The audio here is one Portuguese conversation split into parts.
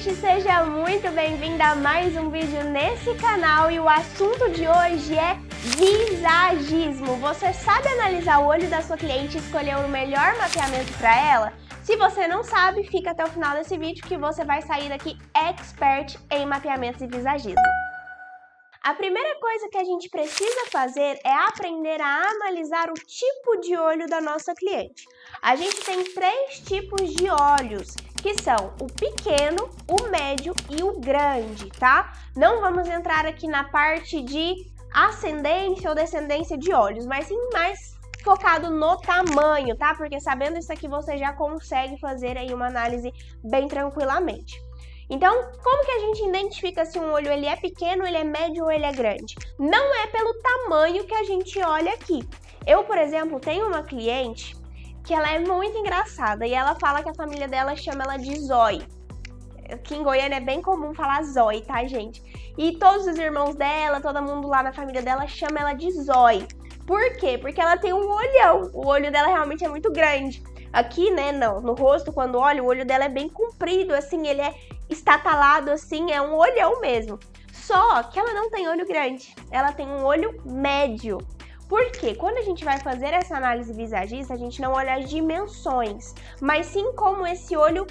cliente, seja muito bem-vinda a mais um vídeo nesse canal e o assunto de hoje é visagismo. Você sabe analisar o olho da sua cliente e escolher o melhor mapeamento para ela? Se você não sabe, fica até o final desse vídeo que você vai sair daqui expert em mapeamentos e visagismo. A primeira coisa que a gente precisa fazer é aprender a analisar o tipo de olho da nossa cliente. A gente tem 3 tipos de olhos, que são o pequeno, o médio e o grande, tá? Não vamos entrar aqui na parte de ascendência ou descendência de olhos, mas sim mais focado no tamanho, tá? Porque sabendo isso aqui você já consegue fazer aí uma análise bem tranquilamente. Então, como que a gente identifica se um olho ele é pequeno, ele é médio ou ele é grande? Não é pelo tamanho que a gente olha aqui. Eu, por exemplo, tenho uma cliente que ela é muito engraçada e ela fala que a família dela chama ela de Zói. Aqui em Goiânia é bem comum falar Zói, tá, gente? E todos os irmãos dela, todo mundo lá na família dela chama ela de Zói. Por quê? Porque ela tem um olhão. O olho dela realmente é muito grande. Aqui, né, no rosto, quando olha, o olho dela é bem comprido, assim, ele é estatalado, assim, é um olhão mesmo. Só que ela não tem olho grande, ela tem um olho médio. Por quê? Quando a gente vai fazer essa análise visagista, a gente não olha as dimensões, mas sim como esse olho,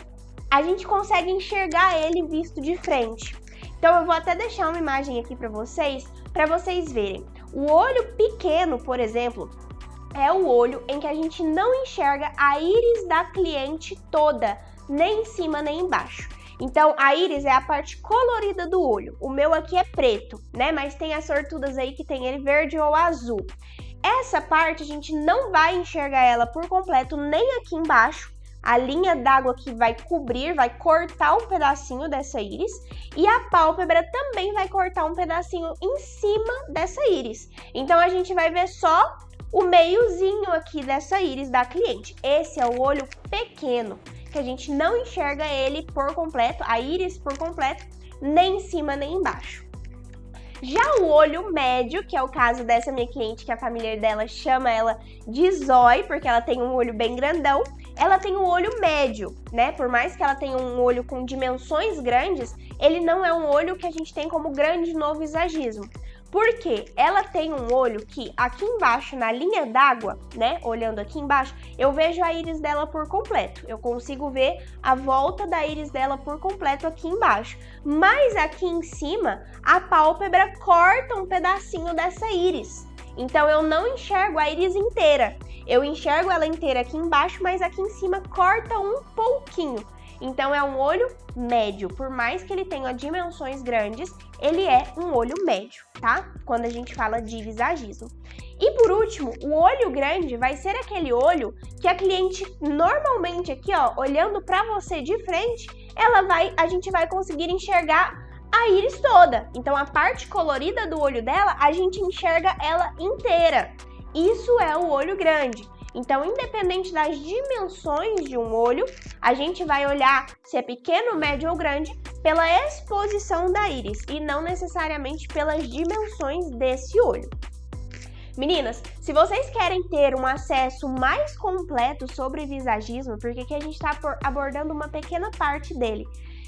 a gente consegue enxergar ele visto de frente. Então eu vou até deixar uma imagem aqui para vocês verem. O olho pequeno, por exemplo, é o olho em que a gente não enxerga a íris da cliente toda, nem em cima nem embaixo. Então, a íris é a parte colorida do olho. O meu aqui é preto, né? Mas tem as sortudas aí que tem ele verde ou azul. Essa parte a gente não vai enxergar ela por completo, nem aqui embaixo. A linha d'água que vai cobrir, vai cortar um pedacinho dessa íris. E a pálpebra também vai cortar um pedacinho em cima dessa íris. Então, a gente vai ver só o meiozinho aqui dessa íris da cliente. Esse é o olho pequeno, que a gente não enxerga ele por completo, a íris por completo, nem em cima nem embaixo. Já o olho médio, que é o caso dessa minha cliente, que a família dela chama ela de Zói, porque ela tem um olho bem grandão, ela tem um olho médio, né? Por mais que ela tenha um olho com dimensões grandes, ele não é um olho que a gente tem como grande no visagismo. Porque ela tem um olho que aqui embaixo, na linha d'água, né, olhando aqui embaixo, eu vejo a íris dela por completo. Eu consigo ver a volta da íris dela por completo aqui embaixo. Mas aqui em cima, a pálpebra corta um pedacinho dessa íris. Então, eu não enxergo a íris inteira. Eu enxergo ela inteira aqui embaixo, mas aqui em cima corta um pouquinho. Então, é um olho médio. Por mais que ele tenha dimensões grandes, ele é um olho médio, tá? Quando a gente fala de visagismo. E por último, o olho grande vai ser aquele olho que a cliente normalmente aqui, ó, olhando para você de frente, a gente vai conseguir enxergar a íris toda. Então, a parte colorida do olho dela, a gente enxerga ela inteira. Isso é o olho grande. Então, independente das dimensões de um olho, a gente vai olhar se é pequeno, médio ou grande pela exposição da íris e não necessariamente pelas dimensões desse olho. Meninas, se vocês querem ter um acesso mais completo sobre visagismo, porque aqui a gente está abordando uma pequena parte dele,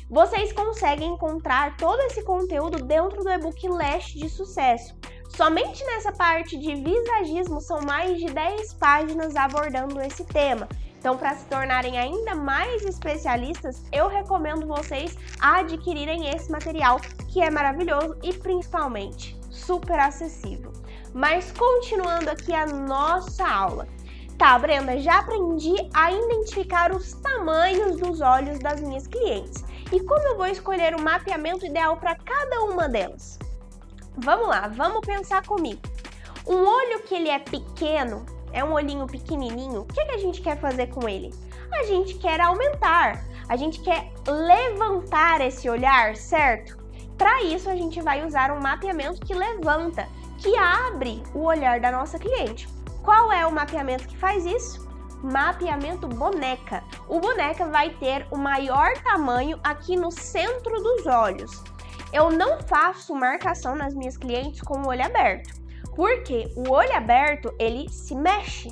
vocês conseguem encontrar todo esse conteúdo dentro do e-book Lash de Sucesso. Somente nessa parte de visagismo são mais de 10 páginas abordando esse tema. Então, para se tornarem ainda mais especialistas, eu recomendo vocês adquirirem esse material, que é maravilhoso e principalmente super acessível. Mas continuando aqui a nossa aula. Tá, Brenda, já aprendi a identificar os tamanhos dos olhos das minhas clientes. E como eu vou escolher o mapeamento ideal para cada uma delas? Vamos lá, vamos pensar comigo. Um olho que ele é pequeno, é um olhinho pequenininho, o que a gente quer fazer com ele? A gente quer aumentar, a gente quer levantar esse olhar, certo? Para isso, a gente vai usar um mapeamento que levanta, que abre o olhar da nossa cliente. Qual é o mapeamento que faz isso? Mapeamento boneca. O boneca vai ter o maior tamanho aqui no centro dos olhos. Eu não faço marcação nas minhas clientes com o olho aberto, porque o olho aberto, ele se mexe.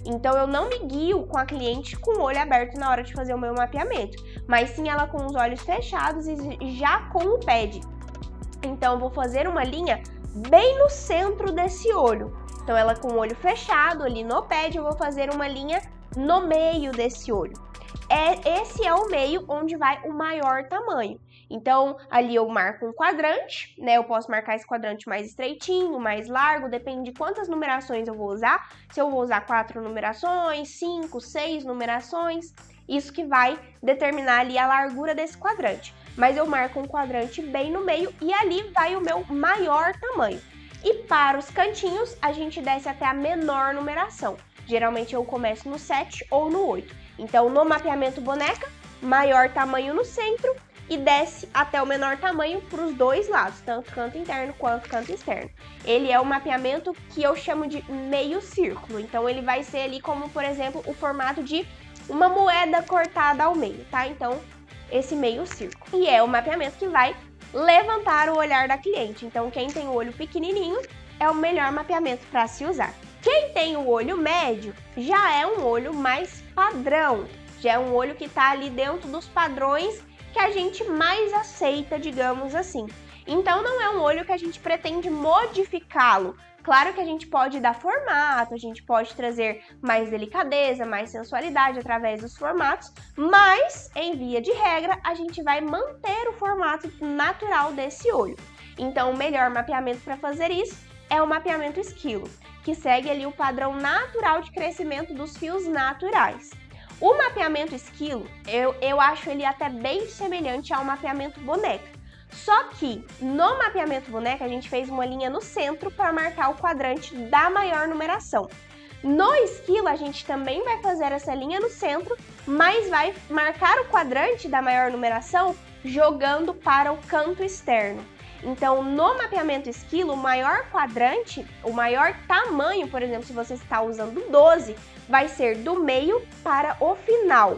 Então, eu não me guio com a cliente com o olho aberto na hora de fazer o meu mapeamento, mas sim ela com os olhos fechados e já com o pad. Então, eu vou fazer uma linha bem no centro desse olho. Então, ela com o olho fechado ali no pad, eu vou fazer uma linha no meio desse olho. Esse é o meio onde vai o maior tamanho. Então, ali eu marco um quadrante, né? Eu posso marcar esse quadrante mais estreitinho, mais largo, depende de quantas numerações eu vou usar. Se eu vou usar 4 numerações, 5, 6 numerações, isso que vai determinar ali a largura desse quadrante. Mas eu marco um quadrante bem no meio e ali vai o meu maior tamanho. E para os cantinhos, a gente desce até a menor numeração. Geralmente eu começo no 7 ou no 8. Então, no mapeamento boneca, maior tamanho no centro e desce até o menor tamanho para os dois lados, tanto canto interno quanto canto externo. Ele é o mapeamento que eu chamo de meio círculo. Então, ele vai ser ali como, por exemplo, o formato de uma moeda cortada ao meio, tá? Então, esse meio círculo. E é o mapeamento que vai levantar o olhar da cliente. Então, quem tem o olho pequenininho é o melhor mapeamento para se usar. Quem tem o olho médio já é um olho mais padrão, já é um olho que está ali dentro dos padrões que a gente mais aceita, digamos assim. Então, não é um olho que a gente pretende modificá-lo. Claro que a gente pode dar formato, a gente pode trazer mais delicadeza, mais sensualidade através dos formatos, mas, em via de regra, a gente vai manter o formato natural desse olho. Então, o melhor mapeamento para fazer isso é o mapeamento esquilo, que segue ali o padrão natural de crescimento dos fios naturais. O mapeamento esquilo, eu acho ele até bem semelhante ao mapeamento boneca. Só que no mapeamento boneca a gente fez uma linha no centro para marcar o quadrante da maior numeração. No esquilo a gente também vai fazer essa linha no centro, mas vai marcar o quadrante da maior numeração jogando para o canto externo. Então, no mapeamento esquilo, o maior quadrante, o maior tamanho, por exemplo, se você está usando 12, vai ser do meio para o final.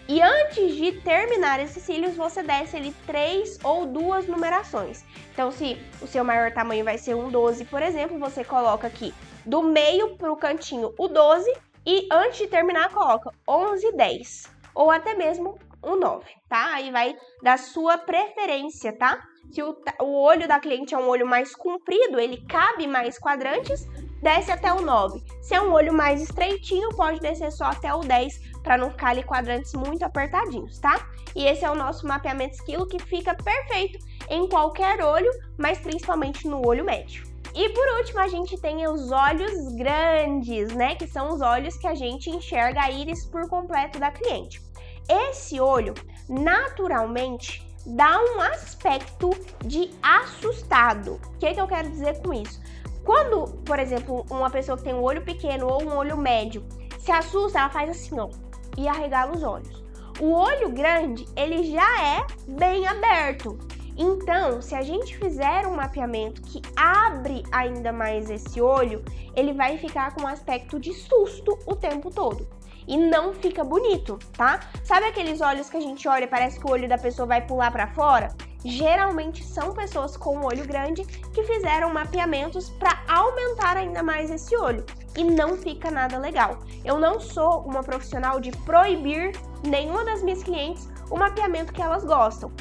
E antes de terminar esses cílios, você desce ali 3 ou 2 numerações. Então, se o seu maior tamanho vai ser um 12, por exemplo, você coloca aqui do meio para o cantinho o 12 e antes de terminar coloca 11, 10 ou até mesmo um 9, tá? Aí vai da sua preferência, tá? Se o olho da cliente é um olho mais comprido, ele cabe mais quadrantes, desce até o 9. Se é um olho mais estreitinho, pode descer só até o 10, para não ficar ali quadrantes muito apertadinhos, tá? E esse é o nosso mapeamento esquilo, que fica perfeito em qualquer olho, mas principalmente no olho médio. E por último, a gente tem os olhos grandes, né? Que são os olhos que a gente enxerga a íris por completo da cliente. Esse olho, naturalmente, dá um aspecto de assustado. O que eu quero dizer com isso? Quando, por exemplo, uma pessoa que tem um olho pequeno ou um olho médio se assusta, ela faz assim, ó, e arregala os olhos. O olho grande, ele já é bem aberto. Então, se a gente fizer um mapeamento que abre ainda mais esse olho, ele vai ficar com um aspecto de susto o tempo todo. E não fica bonito, tá? Sabe aqueles olhos que a gente olha e parece que o olho da pessoa vai pular pra fora? Geralmente são pessoas com olho grande que fizeram mapeamentos para aumentar ainda mais esse olho. E não fica nada legal. Eu não sou uma profissional de proibir nenhuma das minhas clientes o mapeamento que elas gostam.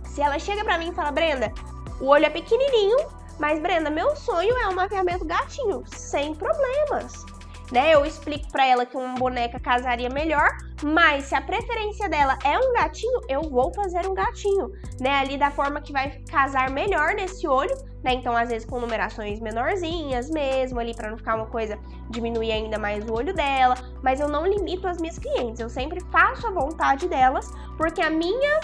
Se ela chega pra mim e fala, Brenda, o olho é pequenininho, mas Brenda, meu sonho é um mapeamento gatinho, sem problemas. Né? Eu explico pra ela que uma boneca casaria melhor, mas se a preferência dela é um gatinho, eu vou fazer um gatinho, né? Ali da forma que vai casar melhor nesse olho, né? Então, às vezes com numerações menorzinhas mesmo, ali pra não ficar uma coisa, diminuir ainda mais o olho dela, mas eu não limito as minhas clientes, eu sempre faço a vontade delas, porque a minha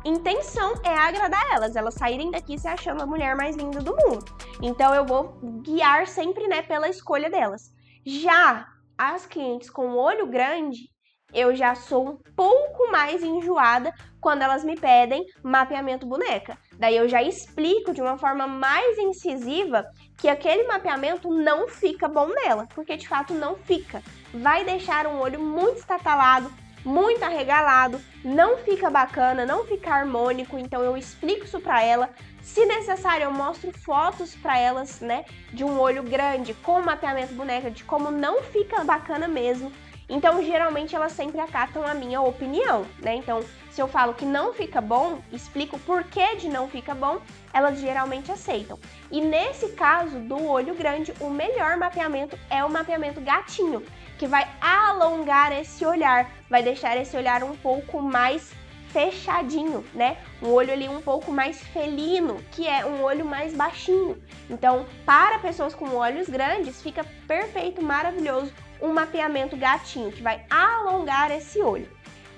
intenção é agradar elas saírem daqui se achando a mulher mais linda do mundo. Então, eu vou guiar sempre, né, pela escolha delas. Já as clientes com olho grande, eu já sou um pouco mais enjoada quando elas me pedem mapeamento boneca. Daí eu já explico de uma forma mais incisiva que aquele mapeamento não fica bom nela, porque de fato não fica. Vai deixar um olho muito estatalado, muito arregalado, não fica bacana, não fica harmônico, então eu explico isso pra ela. Se necessário, eu mostro fotos pra elas, né, de um olho grande com mapeamento boneca, de como não fica bacana mesmo. Então, geralmente, elas sempre acatam a minha opinião, né? Então, se eu falo que não fica bom, explico o porquê de não fica bom, elas geralmente aceitam. E nesse caso do olho grande, o melhor mapeamento é o mapeamento gatinho, que vai alongar esse olhar, vai deixar esse olhar um pouco mais fechadinho, né? Um olho ali um pouco mais felino, que é um olho mais baixinho. Então, para pessoas com olhos grandes, fica perfeito, maravilhoso um mapeamento gatinho, que vai alongar esse olho.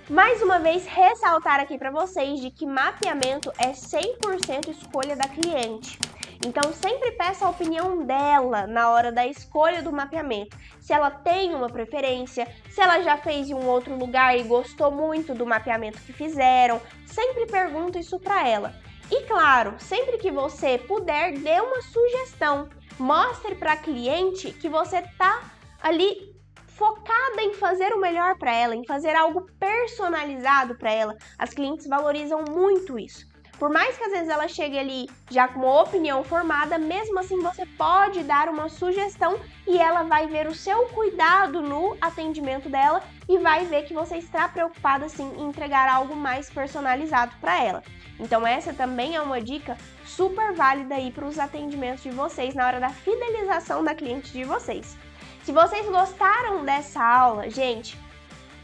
Mais uma vez, ressaltar aqui para vocês de que mapeamento é 100% escolha da cliente. Então, sempre peça a opinião dela na hora da escolha do mapeamento. Se ela tem uma preferência, se ela já fez em um outro lugar e gostou muito do mapeamento que fizeram, sempre pergunta isso para ela. E claro, sempre que você puder, dê uma sugestão. Mostre para a cliente que você tá ali focada em fazer o melhor para ela, em fazer algo personalizado para ela. As clientes valorizam muito isso. Por mais que às vezes ela chegue ali já com uma opinião formada, mesmo assim você pode dar uma sugestão e ela vai ver o seu cuidado no atendimento dela e vai ver que você está preocupada sim em entregar algo mais personalizado para ela. Então essa também é uma dica super válida aí para os atendimentos de vocês na hora da fidelização da cliente de vocês. Se vocês gostaram dessa aula, gente,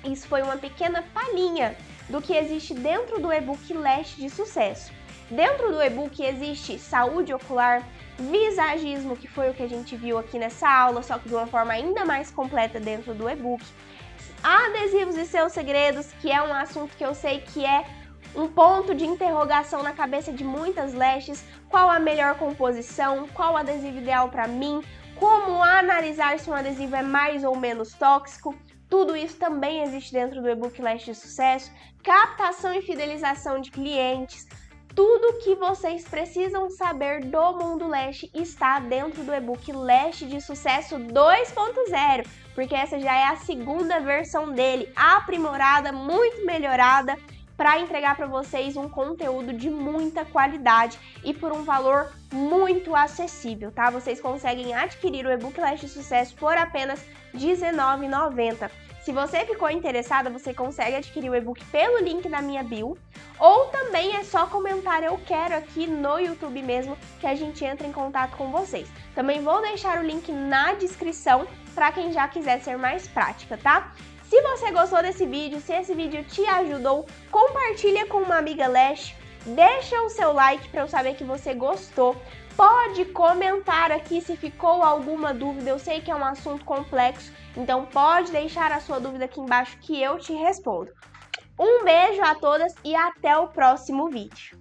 isso foi uma pequena palhinha do que existe dentro do e-book Lash de Sucesso. Dentro do e-book existe saúde ocular, visagismo, que foi o que a gente viu aqui nessa aula, só que de uma forma ainda mais completa dentro do e-book. Adesivos e seus segredos, que é um assunto que eu sei que é um ponto de interrogação na cabeça de muitas lashes. Qual a melhor composição, qual o adesivo ideal para mim, como analisar se um adesivo é mais ou menos tóxico. Tudo isso também existe dentro do e-book Lash de Sucesso. Captação e fidelização de clientes. Tudo que vocês precisam saber do mundo Lash está dentro do e-book Lash de Sucesso 2.0, porque essa já é a segunda versão dele, aprimorada, muito melhorada, para entregar para vocês um conteúdo de muita qualidade e por um valor muito acessível, tá? Vocês conseguem adquirir o e-book Lash de Sucesso por apenas R$19,90. Se você ficou interessada, você consegue adquirir o e-book pelo link da minha bio, ou também é só comentar eu quero aqui no YouTube mesmo que a gente entra em contato com vocês. Também vou deixar o link na descrição para quem já quiser ser mais prática, tá? Se você gostou desse vídeo, se esse vídeo te ajudou, compartilha com uma amiga Lash, deixa o seu like para eu saber que você gostou. Pode comentar aqui se ficou alguma dúvida, eu sei que é um assunto complexo, então pode deixar a sua dúvida aqui embaixo que eu te respondo. Um beijo a todas e até o próximo vídeo.